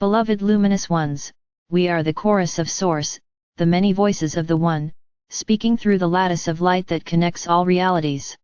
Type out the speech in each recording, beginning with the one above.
Beloved luminous ones, we are the chorus of Source, the many voices of the One, speaking through the lattice of light that connects all realities.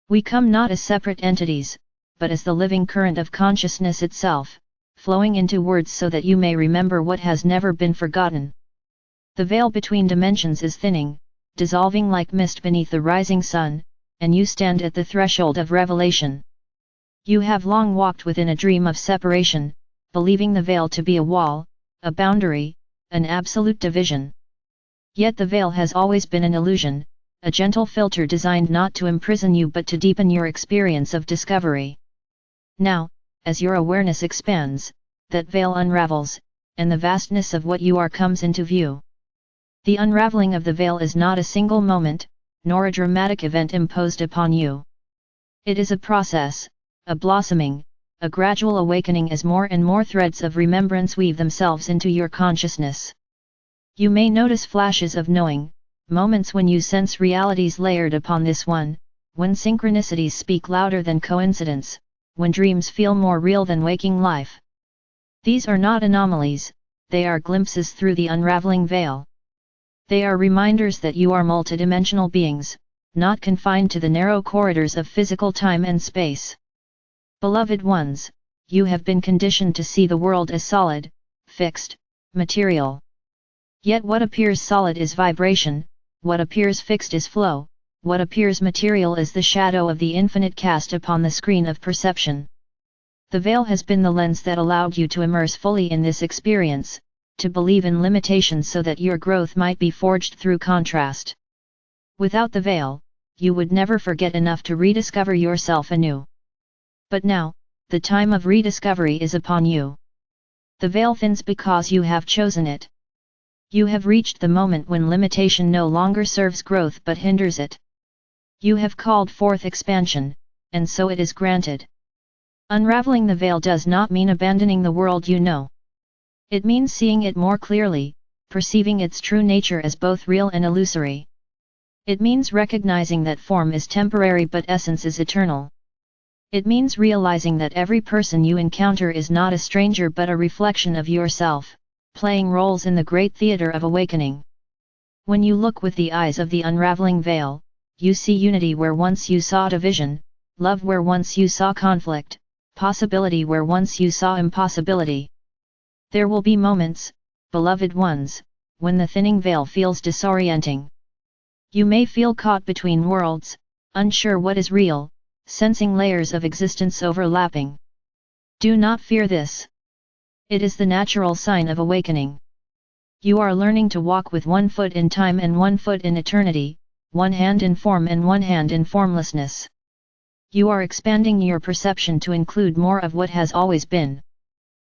We come not as separate entities, but as the living current of consciousness itself, flowing into words so that you may remember what has never been forgotten. The veil between dimensions is thinning, dissolving like mist beneath the rising sun, and you stand at the threshold of revelation. You have long walked within a dream of separation, believing the veil to be a wall, a boundary, an absolute division. Yet the veil has always been an illusion, a gentle filter designed not to imprison you but to deepen your experience of discovery. Now, as your awareness expands, that veil unravels, and the vastness of what you are comes into view. The unraveling of the veil is not a single moment, nor a dramatic event imposed upon you. It is a process, a blossoming, a gradual awakening as more and more threads of remembrance weave themselves into your consciousness. You may notice flashes of knowing, moments when you sense realities layered upon this one, when synchronicities speak louder than coincidence, when dreams feel more real than waking life. These are not anomalies, they are glimpses through the unraveling veil. They are reminders that you are multidimensional beings, not confined to the narrow corridors of physical time and space. Beloved ones, you have been conditioned to see the world as solid, fixed, material. Yet what appears solid is vibration, what appears fixed is flow, what appears material is the shadow of the infinite cast upon the screen of perception. The veil has been the lens that allowed you to immerse fully in this experience, to believe in limitations so that your growth might be forged through contrast. Without the veil, you would never forget enough to rediscover yourself anew. But now, the time of rediscovery is upon you. The veil thins because you have chosen it. You have reached the moment when limitation no longer serves growth but hinders it. You have called forth expansion, and so it is granted. Unraveling the veil does not mean abandoning the world you know. It means seeing it more clearly, perceiving its true nature as both real and illusory. It means recognizing that form is temporary but essence is eternal. It means realizing that every person you encounter is not a stranger but a reflection of yourself, playing roles in the great theater of awakening. When you look with the eyes of the unraveling veil, you see unity where once you saw division, love where once you saw conflict, possibility where once you saw impossibility. There will be moments, beloved ones, when the thinning veil feels disorienting. You may feel caught between worlds, unsure what is real, sensing layers of existence overlapping. Do not fear this. It is the natural sign of awakening. You are learning to walk with one foot in time and one foot in eternity, one hand in form and one hand in formlessness. You are expanding your perception to include more of what has always been.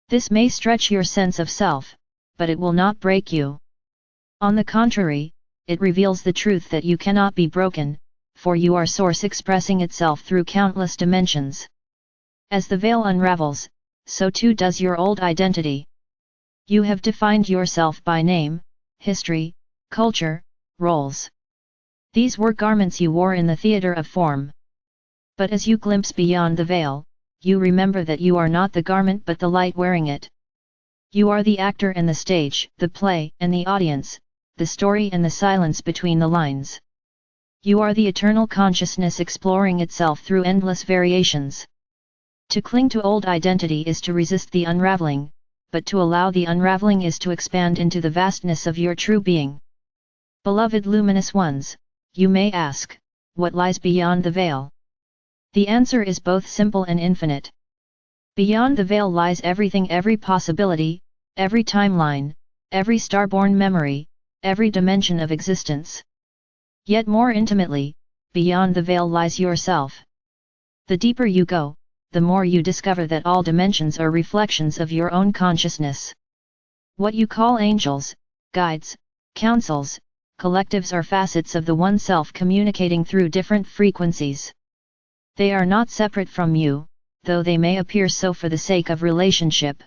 This may stretch your sense of self, but it will not break you. On the contrary, it reveals the truth that you cannot be broken, for you are Source expressing itself through countless dimensions. As the veil unravels, so too does your old identity. You have defined yourself by name, history, culture, roles. These were garments you wore in the theater of form. But as you glimpse beyond the veil, you remember that you are not the garment but the light wearing it. You are the actor and the stage, the play and the audience, the story and the silence between the lines. You are the eternal consciousness exploring itself through endless variations. To cling to old identity is to resist the unraveling, but to allow the unraveling is to expand into the vastness of your true being. Beloved luminous ones, you may ask, what lies beyond the veil? The answer is both simple and infinite. Beyond the veil lies everything, every possibility, every timeline, every starborn memory, every dimension of existence. Yet more intimately, beyond the veil lies yourself. The deeper you go, the more you discover that all dimensions are reflections of your own consciousness. What you call angels, guides, councils, collectives are facets of the one self communicating through different frequencies. They are not separate from you, though they may appear so for the sake of relationship.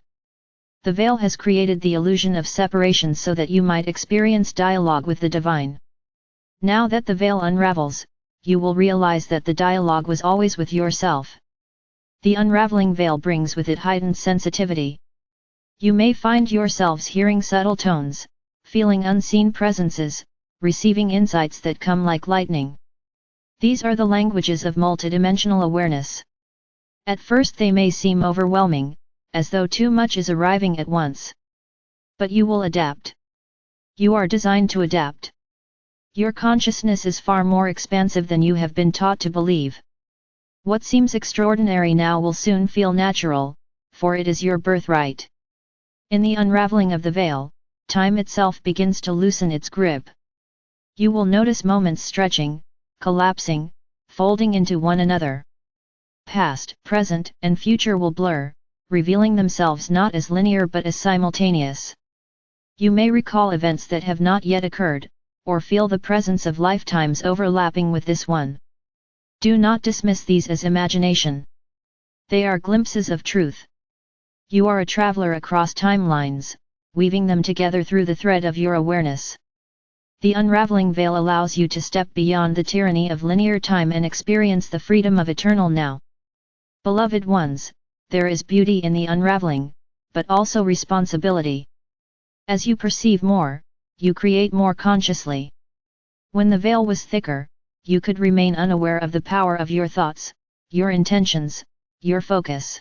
The veil has created the illusion of separation so that you might experience dialogue with the divine. Now that the veil unravels, you will realize that the dialogue was always with yourself. The unraveling veil brings with it heightened sensitivity. You may find yourselves hearing subtle tones, feeling unseen presences, receiving insights that come like lightning. These are the languages of multidimensional awareness. At first they may seem overwhelming, as though too much is arriving at once. But you will adapt. You are designed to adapt. Your consciousness is far more expansive than you have been taught to believe. What seems extraordinary now will soon feel natural, for it is your birthright. In the unraveling of the veil, time itself begins to loosen its grip. You will notice moments stretching, collapsing, folding into one another. Past, present, and future will blur, revealing themselves not as linear but as simultaneous. You may recall events that have not yet occurred, or feel the presence of lifetimes overlapping with this one. Do not dismiss these as imagination. They are glimpses of truth. You are a traveler across timelines, weaving them together through the thread of your awareness. The unraveling veil allows you to step beyond the tyranny of linear time and experience the freedom of eternal now. Beloved ones, there is beauty in the unraveling, but also responsibility. As you perceive more, you create more consciously. When the veil was thicker, you could remain unaware of the power of your thoughts, your intentions, your focus.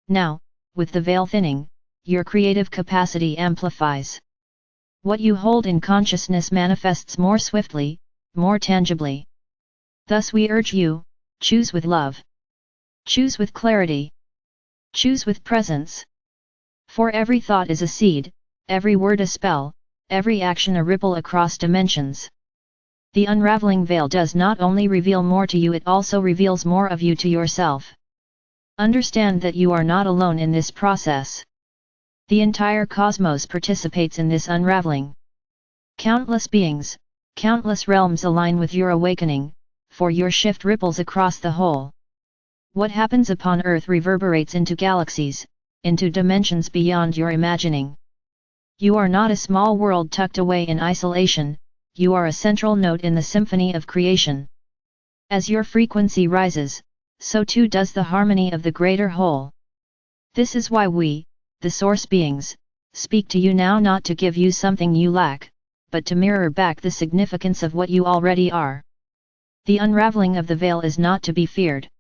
Now, with the veil thinning, your creative capacity amplifies. What you hold in consciousness manifests more swiftly, more tangibly. Thus we urge you, choose with love. Choose with clarity. Choose with presence. For every thought is a seed, every word a spell, every action a ripple across dimensions. The unraveling veil does not only reveal more to you, it also reveals more of you to yourself. Understand that you are not alone in this process. The entire cosmos participates in this unraveling. Countless beings, countless realms align with your awakening, for your shift ripples across the whole. What happens upon Earth reverberates into galaxies, into dimensions beyond your imagining. You are not a small world tucked away in isolation, you are a central note in the symphony of creation. As your frequency rises, so too does the harmony of the greater whole. This is why we, the Source beings, speak to you now, not to give you something you lack, but to mirror back the significance of what you already are. The unraveling of the veil is not to be feared.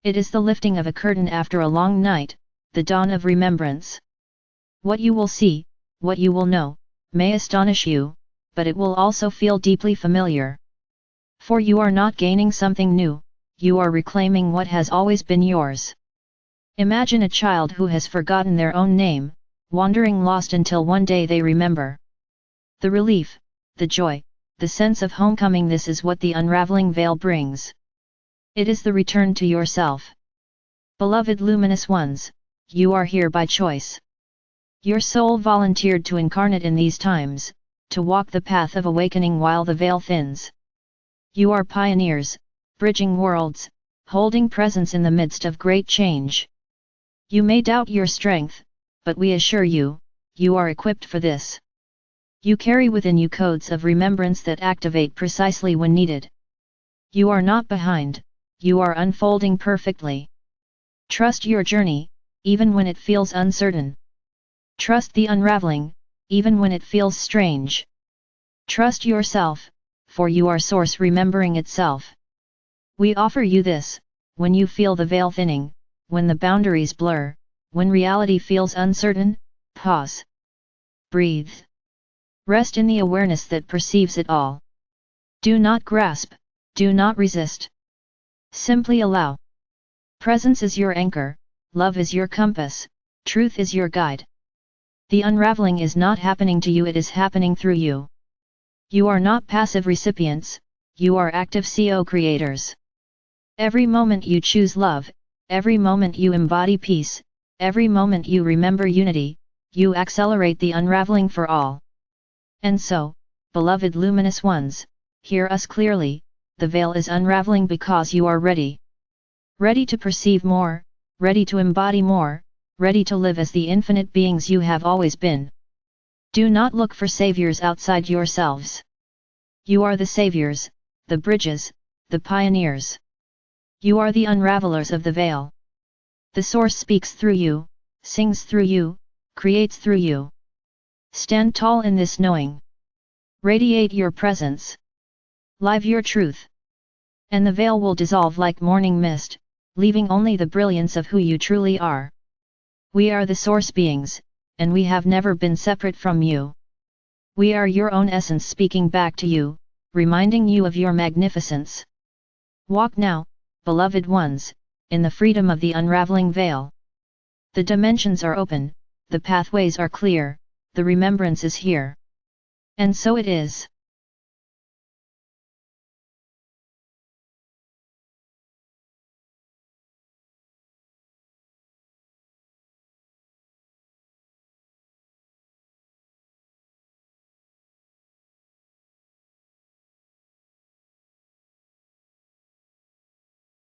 It is the lifting of a curtain after a long night, the dawn of remembrance. What you will see, what you will know, may astonish you, but it will also feel deeply familiar. For you are not gaining something new, you are reclaiming what has always been yours. Imagine a child who has forgotten their own name, wandering lost until one day they remember. The relief, the joy, the sense of homecoming, this is what the unraveling veil brings. It is the return to yourself. Beloved luminous ones, you are here by choice. Your soul volunteered to incarnate in these times, to walk the path of awakening while the veil thins. You are pioneers, bridging worlds, holding presence in the midst of great change. You may doubt your strength, but we assure you, you are equipped for this. You carry within you codes of remembrance that activate precisely when needed. You are not behind, you are unfolding perfectly. Trust your journey, even when it feels uncertain. Trust the unraveling, even when it feels strange. Trust yourself, for you are Source remembering itself. We offer you this, when you feel the veil thinning, when the boundaries blur, when reality feels uncertain, pause. Breathe. Rest in the awareness that perceives it all. Do not grasp, do not resist. Simply allow. Presence is your anchor, love is your compass, truth is your guide. The unraveling is not happening to you, it is happening through you. You are not passive recipients, you are active co-creators. Every moment you choose love, every moment you embody peace, every moment you remember unity, you accelerate the unraveling for all. And so, beloved luminous ones, hear us clearly, the veil is unraveling because you are ready. Ready to perceive more, ready to embody more, ready to live as the infinite beings you have always been. Do not look for saviors outside yourselves. You are the saviors, the bridges, the pioneers. You are the unravelers of the veil. The Source speaks through you, sings through you, creates through you. Stand tall in this knowing. Radiate your presence. Live your truth. And the veil will dissolve like morning mist, leaving only the brilliance of who you truly are. We are the source beings, and we have never been separate from you. We are your own essence speaking back to you, reminding you of your magnificence. Walk now, beloved ones, in the freedom of the unraveling veil. The dimensions are open, the pathways are clear, the remembrance is here. And so it is.